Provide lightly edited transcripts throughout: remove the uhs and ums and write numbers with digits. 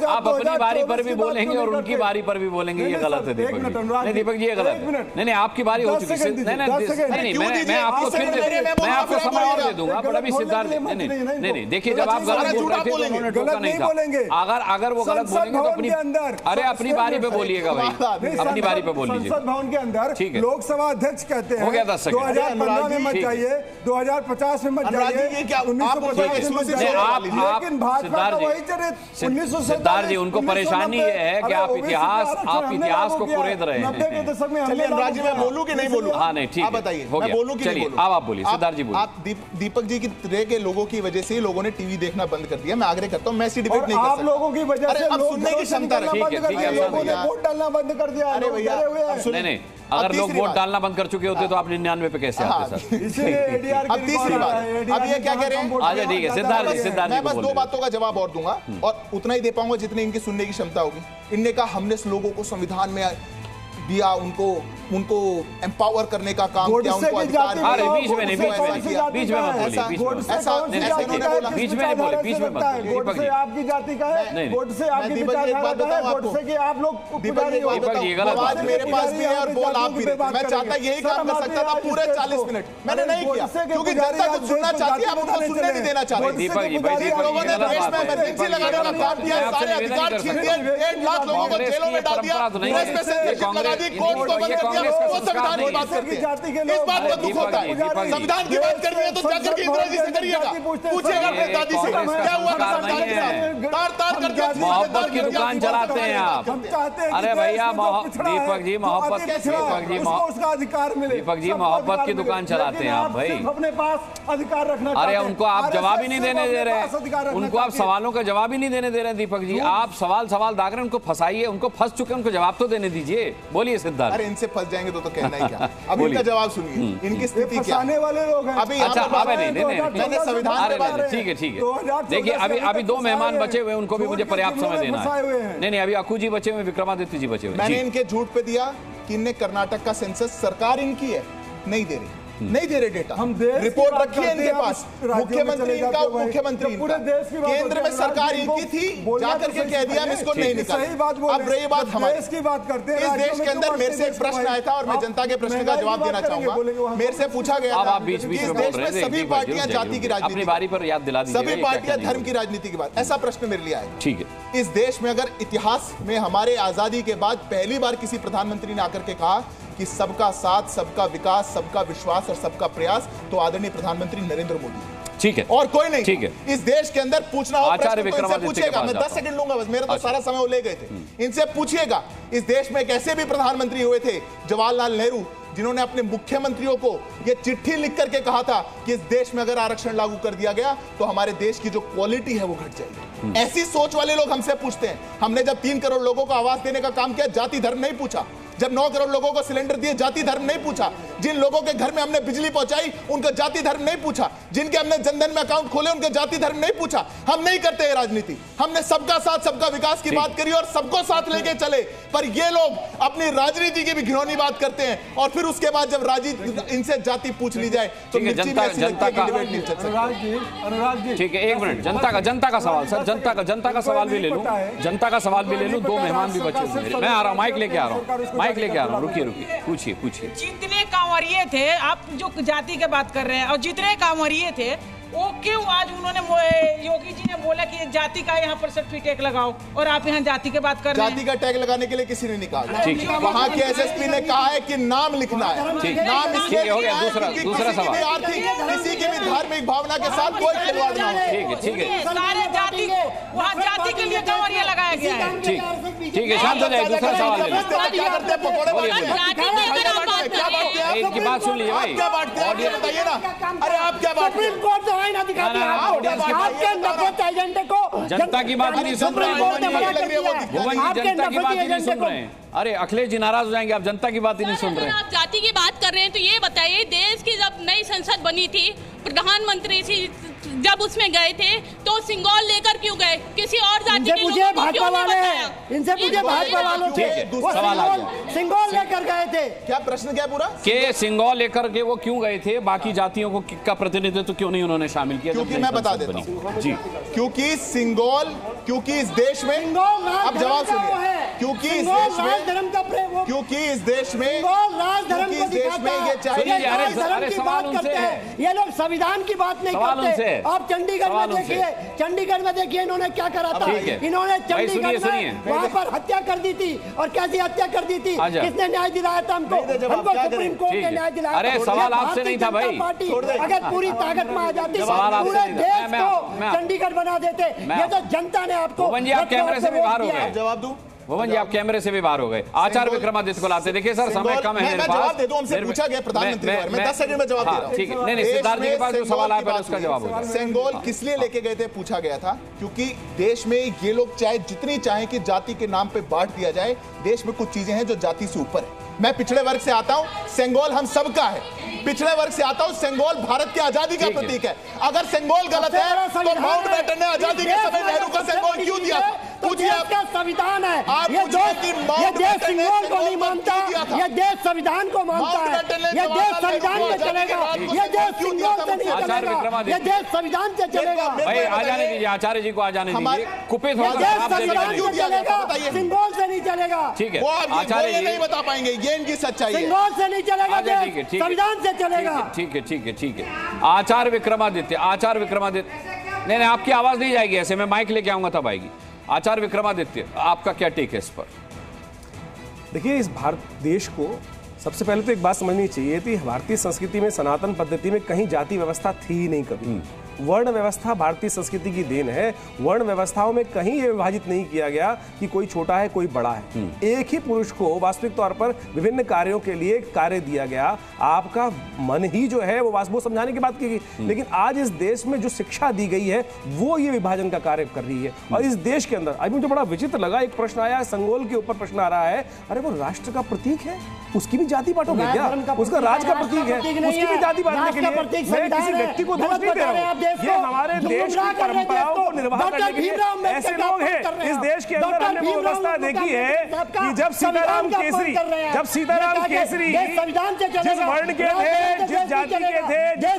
आप अपनी बारी पर भी बोलेंगे और उनकी बारी पर भी बोलेंगे, ये गलत है दीपक जी। नहीं दीपक जी, ये गलत है। नहीं, आपकी बारी हो चुकी है। नहीं, मैं आपको फिर मैं आपको समय और दे दूंगा, बट अभी सिद्धार्थ नहीं, देखिए जब आप गलत बोल रहे थे तो उन्होंने टोका नहीं था। अगर वो गलत बोलेंगे तो अपनी बारी पे बोलिएगा भाई, अपनी बारी पे बोल लीजिए। संसद भवन के अंदर लोकसभा अध्यक्ष कहते हैं 2015 में मत जाइए, 2050 में मत जाइए, 1950 में मत जाइए, लेकिन भाजपा का वही चरित्र 1970। सिद्धार्थ जी, उनको परेशानी ये है कि आप इतिहास को कुरेद रहे हैं। 90 के दशक में चलिए अनुराग जी, मैं बोलूं कि नहीं बोलूं? हाँ नहीं, ठीक है, बताइए, हो गया। बोलूं कि नहीं बोलूं? आप बोलिए सिद्धार्थ जी, बोलिए। आप दीपक जी की तरह के लोगों की वजह से लोगों ने टीवी देखना बंद कर दिया। मैं आग्रह करता हूं, मैं ऐसी डिबेट नहीं कर सकता। आप लोगों की वजह से अब सुनने की क्षमता रखिए, लोगों ने वोट डालना बंद कर दिया। अरे भैया नहीं, अगर लोग वोट डालना बंद कर चुके होते तो आप 99 पे कैसे आते सर? अब तीसरी बात, अब ये क्या कह रहे हैं? अच्छा ठीक है सिद्धार्थ जी, मैं बस दो बातों का जवाब और दूंगा और उतना ही दे पाऊंगा जितनी इनकी सुनने की क्षमता होगी। इनने कहा हमने लोगों को संविधान में दिया, उनको एम्पावर करने का काम किया, उनको अधिकार। अरे बीच में मत बोलिए, बीच में ऐसा इन्होंने बोला, बीच में नहीं बोले, बीच में मत बोलिए। वोट से आपकी जाति का है, वोट से आपकी विचारधारा का है, वोट से कि आप लोग पुजारी हो। आवाज मेरे पास भी है और बोल आप भी। मैं चाहता यही काम कर सकता था पूरे 40 मिनट, मैंने नहीं किया क्योंकि जनता कुछ सुनना चाहती है, आप उनको सुनने नहीं देना चाहते। दीपक जी, लोगों ने देश में इमरजेंसी लगाने का काम किया, सारे अधिकार छीन लिए, 1 लाख लोगों को जेलों में डाल दिया, प्रेस में सेंसरशिप लगा दी, कोर्ट को बंद कर दिया। वो संविधान की बात करते हैं, इस बात का दुख होता है। संविधान की बात करनी है तो जाकर के इंदिरा जी से करिएगा, पूछिएगा अपने दादी से क्या हुआ था संविधान के साथ। तार करके मोहब्बत की दुकान चलाते हैं आप। अरे भैया दीपक जी, उसका अधिकार मिले। दीपक जी, मोहब्बत की दुकान चलाते हैं आप भाई, अपने पास अधिकार रखना। अरे उनको आप जवाब ही नहीं देने दे रहे, उनको आप सवालों का जवाब ही नहीं देने दे रहे। दीपक जी, आप सवाल दाग रहे हैं, उनको फंसाइए, उनको फंस चुके हैं, उनको जवाब तो देने दीजिए। बोलिए सिद्धार्थ। अरे इनसे फंस जाएंगे तो कहना ही क्या। अब इनका जवाब सुनिए, इनकी स्थिति क्या है वाले लोग हैं अभी। अच्छा नहीं, मैंने संविधान के बारे में, ठीक है। देखिए अभी 2 मेहमान बचे हुए, उनको भी मुझे पर्याप्त समय देना है। नहीं, अभी अक्कू जी बचे हुए, विक्रमादित्य जी बचे हुए। मैंने इनके झूठ पे दिया कि इनने कर्नाटक का सेंसस सरकार इनकी है, नहीं दे रही, नहीं दे रहे डेटा। हम रिपोर्ट रखी है इनके पास, मुख्यमंत्री इनका, मुख्यमंत्री केंद्र में सरकार इनकी थी, जाकर के कह दिया हम इसको नहीं निकालेंगे। अब रही बात हमारी की बात करते हैं, इस देश के अंदर मेरे से एक प्रश्न आया था और मैं जनता के प्रश्न का जवाब देना चाहूंगा। मेरे से पूछा गया था कि इस देश में सभी पार्टियां जाति की राजनीति, बारी पर याद दिला दीजिए, सभी पार्टियां धर्म की राजनीति की बात, ऐसा प्रश्न मेरे लिए आया। ठीक है, इस देश में अगर इतिहास में हमारे आजादी के बाद पहली बार किसी प्रधानमंत्री ने आकर के कहा कि सबका साथ, सबका विकास, सबका विश्वास और सबका प्रयास, तो आदरणीय प्रधानमंत्री नरेंद्र मोदी। ठीक है, और कोई नहीं। ठीक है, इस देश के अंदर पूछना हो आचार्य प्रश्न तो इनसे पूछिएगा। मैं 10 सेकंड लूंगा बस, मेरा तो सारा समय वो ले गए थे। इनसे पूछिएगा, इस देश में एक ऐसे भी प्रधानमंत्री हुए थे, जवाहरलाल नेहरू, जिन्होंने अपने मुख्यमंत्रियों को यह चिट्ठी लिख करके कहा था कि इस देश में अगर आरक्षण लागू कर दिया गया तो हमारे देश की जो क्वालिटी है वो घट जाएगी। ऐसी सोच वाले लोग हमसे पूछते हैं। हमने जब 3 करोड़ लोगों को आवास देने का काम किया, जाति धर्म नहीं पूछा। जब 9 करोड़ लोगों को सिलेंडर दिए, जाति धर्म नहीं पूछा। जिन लोगों के घर में हमने बिजली पहुंचाई, उनका जाति धर्म नहीं पूछा। जिनके हमने जनधन में अकाउंट खोले, उनके जाति धर्म नहीं पूछा। हम नहीं करते हैं राजनीति, हमने सबका साथ, सबका विकास की बात करी और सबको साथ लेके चले। पर ये लोग अपनी राजनीति की भी घिनौनी बात करते हैं और फिर उसके बाद जब इनसे जाति पूछ ली जाए तो जनता का, ठीक है, 1 मिनट, जनता का सवाल सर, जनता का सवाल भी ले लूं, जनता का सवाल भी ले लूं। 2 मेहमान भी बचे हुए, मैं आ रहा हूं, माइक लेके आ रहा हूं, रुकिए, पूछिए। जितने कांवरिये थे, आप जो जाति के बात कर रहे हैं, और जितने कांवरिये थे वो क्यों आज उन्होंने योगी जी ने बोला कि जाति का यहाँ पर सर्टिफिकेट टैग लगाओ और आप यहाँ जाति के बात कर रहे हैं। जाति का टैग लगाने के लिए किसी ने निकाला, वहाँ के एसएसपी ने कहा है कि नाम लिखना है। नाम इसलिए हो गया। दूसरा सवाल, किसी की भी धार्मिक भावना के साथ कोई खिलवाड़ ना हो। ठीक है, सारे जाति को वहाँ जाति के लिए कांवरिया लगाया गया है। ठीक है, शांत हो जाए। दूसरा सवाल इनकी बात सुन लीजिए भाई, क्या बांटते हैं बताइए ना। अरे आप क्या बांटते हैं? जनता की बात नहीं सुन रहे हैं, जनता की बात ही नहीं सुन रहे हैं। अरे अखिलेश जी नाराज हो जाएंगे, आप जनता की बात ही नहीं सुन रहे हैं। आप जाति की बात कर रहे हैं तो ये बताइए, देश की जब नई संसद बनी थी, प्रधानमंत्री जब उसमें गए थे तो सिंगोल लेकर क्यों गए? किसी और जाति के लोगों को क्यों नहीं बताया? इनसे पूछे भाजपा वालों से, सिंगोल लेकर गए थे। क्या प्रश्न क्या पूरा के सिंगोल लेकर के वो क्यों गए थे, बाकी जातियों को का प्रतिनिधित्व क्यों नहीं उन्होंने शामिल किया? क्योंकि मैं बता देता हूं जी, क्योंकि इस देश में अब जवाब सुनिए, क्योंकि इस देश में धर्म का प्रेम, क्योंकि इस देश में धर्म को दिखाता है, धर्म की बात करते हैं ये लोग, संविधान की बात नहीं करते। आप चंडीगढ़ में देखिए इन्होंने क्या करा था। इन्होंने चंडीगढ़ में वहां पर हत्या कर दी थी, और कैसी हत्या कर दी थी, किसने न्याय दिलाया था हमको? सुप्रीम कोर्ट ने न्याय दिलाया। अरे सवाल आपसे नहीं था भाई, पार्टी अगर पूरी ताकत में आ जाती पूरे देश को चंडीगढ़ बना देते। ये तो जनता ने आपको। आप कैमरे से भी बाहर हो गए, जवाब दूं भवन जी, आप कैमरे से भी बाहर हो गए। आचार्य विक्रमादित्य को लाते। देखिए सर, समय कम है, मैं जवाब दे दूं, हमसे पूछा गया प्रधानमंत्री के बारे में, 10 सेकंड में जवाब दे रहा हूं। ठीक है, नहीं सिद्धार्थ जी के पास जो सवाल आया पहले उसका जवाब हो जाए। सेंगोल किस लिए लेके गए थे पूछा गया था, क्योंकि देश में ये लोग चाहे जितनी चाहे कि जाति के नाम पे बांट दिया जाए, देश में कुछ चीजें हैं जो जाति से ऊपर है। मैं पिछड़े वर्ग से आता हूं, सेंगोल हम सबका है। पिछड़े वर्ग से आता हूं, सेंगोल भारत की आजादी का प्रतीक है। अगर सेंगोल गलत है तो माउंटबेटन ने आजादी के समय नेहरू को सेंगोल क्यों दिया था? पूछिए, आपका संविधान है। आप ये देश सिंगोल को नहीं मानता, ये देश संविधान को मानता है। ये देश संविधान से चलेगा, ये देश सिंगोल से नहीं चलेगा, ये देश संविधान से चलेगा। भाई आ जाने दीजिए, आचार्य जी को आ जाने दीजिए। कुपित सिंगोल से नहीं चलेगा। ठीक है, वो आचार्य जी नहीं बता पाएंगे, ये इनकी सच्चाई है। सिंगोल से नहीं चलेगा, संविधान से चलेगा। ठीक है। आचार्य विक्रमादित्य, नहीं आपकी आवाज नहीं जाएगी ऐसे, मैं माइक लेके आऊंगा तब आएगी। आचार्य विक्रमादित्य, आपका क्या टेक है इस पर? देखिए, इस भारत देश को सबसे पहले तो एक बात समझनी चाहिए थी, भारतीय संस्कृति में, सनातन पद्धति में कहीं जाति व्यवस्था थी ही नहीं कभी। वर्ण व्यवस्था भारतीय संस्कृति की देन है। वर्ण व्यवस्थाओं में कहीं ये विभाजित नहीं किया गया कि कोई छोटा है कोई बड़ा है। एक ही पुरुष को वास्तविक तौर पर विभिन्न कार्यों के लिए कार्य दिया गया। आपका मन ही जो है वो समझाने की बात की गई, लेकिन आज इस देश में जो शिक्षा दी गई है वो ये विभाजन का कार्य कर रही है। और इस देश के अंदर अभी मुझे बड़ा विचित्र लगा, एक प्रश्न आया संगोल के ऊपर, प्रश्न आ रहा है, अरे वो राष्ट्र का प्रतीक है, उसकी भी जाति बांटोगे क्या? उसका राज का प्रतीक है, उसकी भी जाति बांटने के लिए मैं किसी व्यक्ति को दोष नहीं दे रहा हूं। ये हमारे देश की परंपराओं को निर्वाह करने के लिए ऐसे लोग हैं। इस देश के अंदर हमने वो व्यवस्था देखी है कि जब सीताराम केसरी जिस वर्ण के थे, जिस जाति के थे, जिस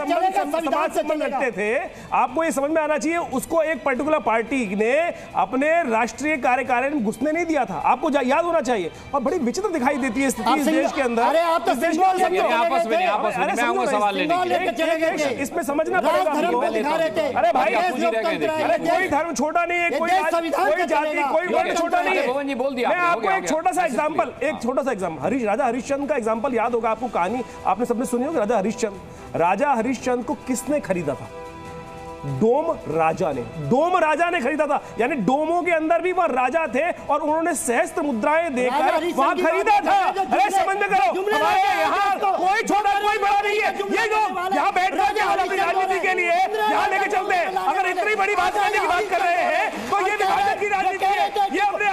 समाज संबंध रखते थे, आपको ये समझ में आना चाहिए, उसको एक पर्टिकुलर पार्टी ने अपने राष्ट्रीय कार्यकारिणी में घुसने नहीं दिया था। आपको याद होना चाहिए। और बड़ी विचित्र दिखाई देती है स्थिति इस देश के अंदर। अरे आप तो आपस में मैं आऊंगा सवाल लेने, इसमें समझना पड़ेगा। अरे भाई, अरे कोई धर्म छोटा नहीं है, कोई जाति, कोई वर्ण छोटा नहीं है। बोल दिया। मैं आपको एक छोटा सा एग्जांपल राजा हरिश्चंद्र का एग्जांपल याद होगा आपको, कहानी आपने सबने सुनी होगी। राजा हरिश्चंद्र को किसने खरीदा था? डोम राजा ने खरीदा था। यानी डोमों के अंदर भी वह राजा थे और उन्होंने सहस्त्र मुद्राएं देकर वहां खरीदा था। अरे समझ में करो, हमारे यहाँ कोई छोटा कोई बड़ा नहीं है। ये लोग यहाँ बैठ करके अपनी राजनीति के लिए यहाँ लेके चलते हैं। अगर इतनी बड़ी बात करने की बात कर रहे हैं तो ये विभाजन की राजनीति है। ये अपने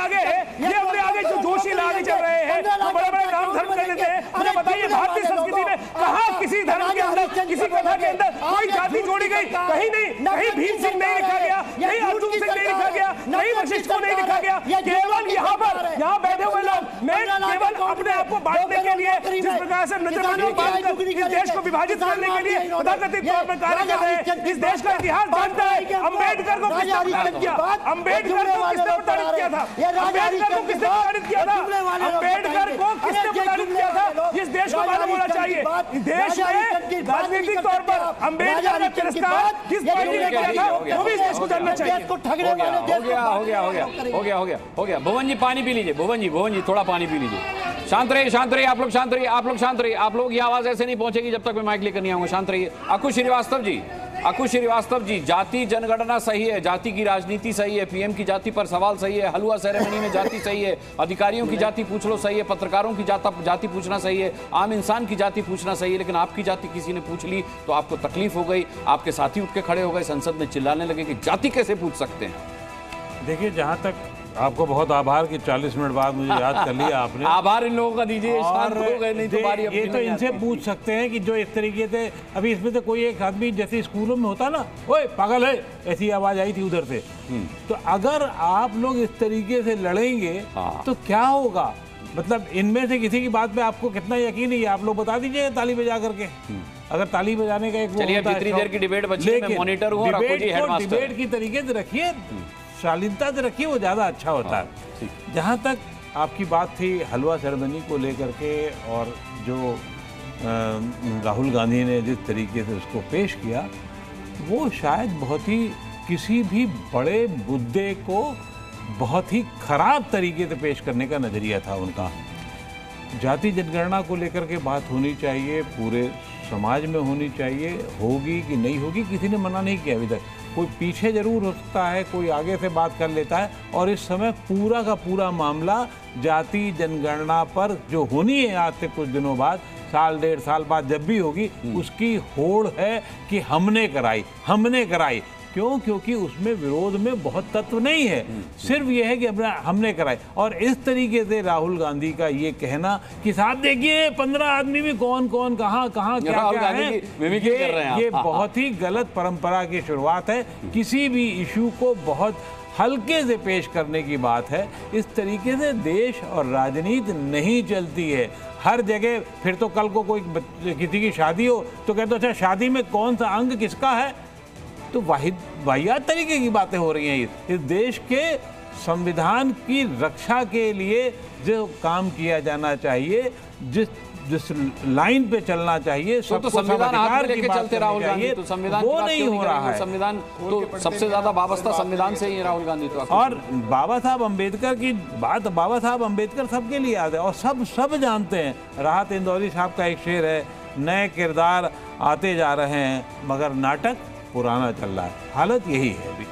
आगे जो जोशी आगे चल रहे हैं, तो बड़े बड़े नाम धर्म कर लेते हैं। मुझे बताइए, भारतीय संस्कृति में कहाँ किसी धर्म के अंदर, किसी कथा के अंदर कोई जाति जोड़ी गई? कहीं नहीं। कहीं भीम सिंह नहीं लिखा गया, कहीं अर्जुन सिंह नहीं लिखा गया, कहीं वशिष्ठ को नहीं लिखा गया। केवल यहाँ बैठे हुए लोग, मैं केवल अपने आप को बांटने के लिए, जिस प्रकार से इस देश को विभाजित करने के लिए तथाकथित तौर पर कार्य कर रहे हैं। इस देश का इतिहास जानता है। अम्बेडकर को किसने प्रताड़ित किया? अम्बेडकर को किसने प्रताड़ित किया था? इस देश को मालूम होना चाहिए। देश में राजनीतिक तौर पर अम्बेडकर का तिरस्कार किस पार्टी ने किया था वो भी इस देश को जानना चाहिए। हो गया। भुवन जी पानी पी लीजिए। भुवन जी थोड़ा पानी पी लीजिए। शांत रहिए, आप लोग शांत रहिए। आप लोग ये आवाज ऐसे नहीं पहुंचेगी जब तक मैं माइक लेकर नहीं आऊंगा। शांत रहिए। अकुश श्रीवास्तव जी, जाति जनगणना सही है, जाति की राजनीति सही है, पीएम की जाति पर सवाल सही है, हलवा सेरेमनी में जाति सही है, अधिकारियों की जाति पूछ लो सही है, पत्रकारों की जाति पूछना सही है, आम इंसान की जाति पूछना सही है, लेकिन आपकी जाति किसी ने पूछ ली तो आपको तकलीफ हो गई, आपके साथी उठ के खड़े हो गए, संसद में चिल्लाने लगे कि जाति कैसे पूछ सकते हैं। देखिए, जहाँ तक आपको बहुत आभार कि 40 मिनट बाद मुझे याद कर लिया आपने। आभार इन लोगों का दीजिए, शांत हो गए, नहीं तो बारी ये तो इनसे पूछ सकते हैं कि जो इस तरीके से अभी इसमें तो कोई एक आदमी जैसे स्कूलों में होता ना, ओए पागल है, ऐसी आवाज आई थी उधर से। तो अगर आप लोग इस तरीके से लड़ेंगे तो क्या होगा? मतलब इनमें से किसी की बात पे आपको कितना यकीन है, आप लोग बता दीजिए ताली बजा करके। अगर ताली बजाने का एक चलिए, जितनी देर की डिबेट बची है, मैं मॉनिटर हूं, डिबेट की तरीके से रखिए, शालीनता से रखिए, वो ज्यादा अच्छा होता है। जहाँ तक आपकी बात थी हलवा सेरेमनी को लेकर के, और जो राहुल गांधी ने जिस तरीके से उसको पेश किया, वो शायद बहुत ही किसी भी बड़े मुद्दे को बहुत ही खराब तरीके से पेश करने का नजरिया था उनका। जाति जनगणना को लेकर के बात होनी चाहिए, पूरे समाज में होनी चाहिए, होगी कि नहीं होगी किसी ने मना नहीं किया अभी तक। कोई पीछे जरूर हो सकता है, कोई आगे से बात कर लेता है, और इस समय पूरा का पूरा मामला जाति जनगणना पर जो होनी है आज से कुछ दिनों बाद, साल डेढ़ साल बाद जब भी होगी, उसकी होड़ है कि हमने कराई। क्यों? क्योंकि उसमें विरोध में बहुत तत्व नहीं है, सिर्फ ये है कि हमने कराई। और इस तरीके से राहुल गांधी का ये कहना कि साहब देखिए 15 आदमी में कौन कहाँ क्या है, ये बहुत ही गलत परंपरा की शुरुआत है। किसी भी इशू को बहुत हल्के से पेश करने की बात है। इस तरीके से देश और राजनीति नहीं चलती है। हर जगह फिर तो कल को कोई किसी की शादी हो तो कहते अच्छा शादी में कौन सा अंग किसका है, तो वाहियात तरीके की बातें हो रही हैं। इस देश के संविधान की रक्षा के लिए जो काम किया जाना चाहिए, जिस लाइन पे चलना चाहिए, तो संविधान हाथ में लेके चलते राहुल गांधी, तो संविधान वो नहीं हो रहा है। संविधान तो सबसे ज्यादा वाबस्ता संविधान से ही राहुल गांधी तो। और बाबा साहब अम्बेडकर की बात, बाबा साहब अम्बेडकर सबके लिए याद है और सब जानते हैं। राहत इंदौरी साहब का एक शेर है, नए किरदार आते जा रहे हैं मगर नाटक पुराना चल रहा है। हालत यही है अभी।